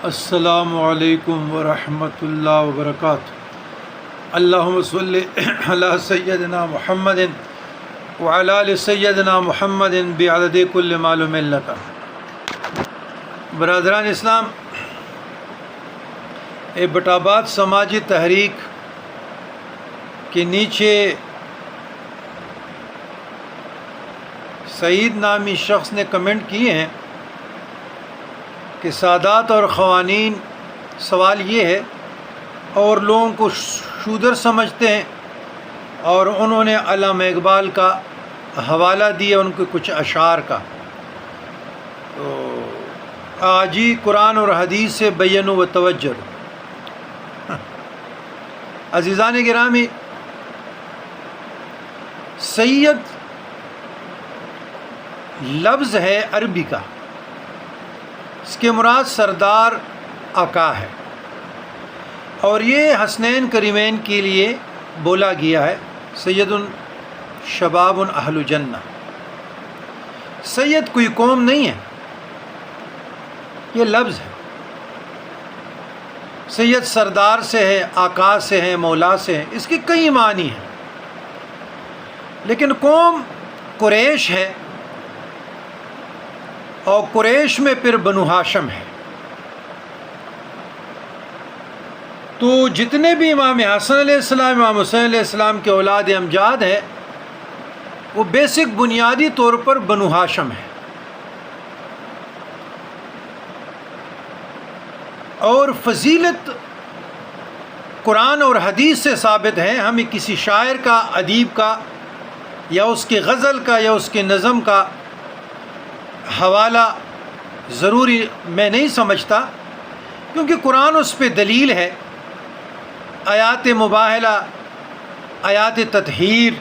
السلام علیکم ورحمۃ اللہ وبرکاتہ۔ اللہم صلی علی سیدنا محمد وعلی آل سیدنا محمد بعدد کل معلوم لک۔ برادران اسلام، ایبٹ-آباد سماجی تحریک کے نیچے سعید نامی شخص نے کمنٹ کیے ہیں کہ سادات اور خوانین، سوال یہ ہے، اور لوگوں کو شودر سمجھتے ہیں، اور انہوں نے علامہ اقبال کا حوالہ دیا ان کے کچھ اشعار کا۔ تو آجی قرآن اور حدیث سے بینوا و توجہ۔ عزیزان گرامی، سید لفظ ہے عربی کا، اس کے مراد سردار آقا ہے، اور یہ حسنین کریمین کے لیے بولا گیا ہے، سید شباب اہل جنہ۔ سید کوئی قوم نہیں ہے، یہ لفظ ہے۔ سید سردار سے ہے، آقا سے ہے، مولا سے ہے، اس کے کئی معنی ہیں، لیکن قوم قریش ہے، اور قریش میں پھر بنو ہاشم ہے۔ تو جتنے بھی امام حسن علیہ السلام، امام حسین علیہ السلام کے اولاد امجاد ہیں، وہ بیسک بنیادی طور پر بنو ہاشم ہے۔ اور فضیلت قرآن اور حدیث سے ثابت ہے۔ ہمیں کسی شاعر کا، ادیب کا، یا اس کی غزل کا، یا اس کے نظم کا حوالہ ضروری میں نہیں سمجھتا، کیونکہ قرآن اس پہ دلیل ہے۔ آیات مباہلہ، آیات تطہیر،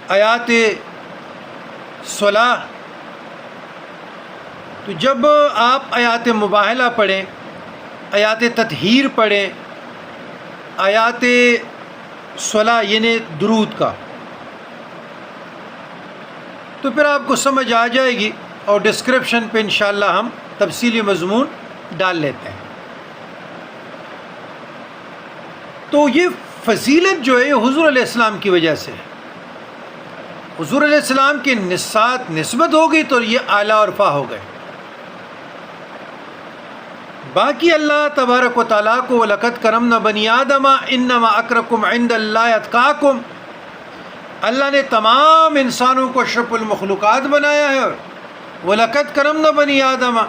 آیات صلاح۔ تو جب آپ آیات مباہلہ پڑھیں، آیات تطہیر پڑھیں، آیات صلاح یعنی درود کا، تو پھر آپ کو سمجھ آ جائے گی، اور ڈسکرپشن پہ انشاءاللہ ہم تفصیلی مضمون ڈال لیتے ہیں۔ تو یہ فضیلت جو ہے یہ حضور علیہ السلام کی وجہ سے ہے۔ حضور علیہ السلام کے ساتھ نسبت ہو گئی تو یہ اعلیٰ اور فا ہو گئے۔ باقی اللہ تبارک و تعالیٰ کو وَلَقَدْ كَرَمْنَا بَنِي آدَمَ إِنَّمَا أَكْرَمَكُمْ عِنْدَ اللَّهِ أَتْقَاكُمْ۔ اللہ نے تمام انسانوں کو اشرف المخلوقات بنایا ہے، وَلَقَدْ كَرَمْنَا بَنِي آدَمَ۔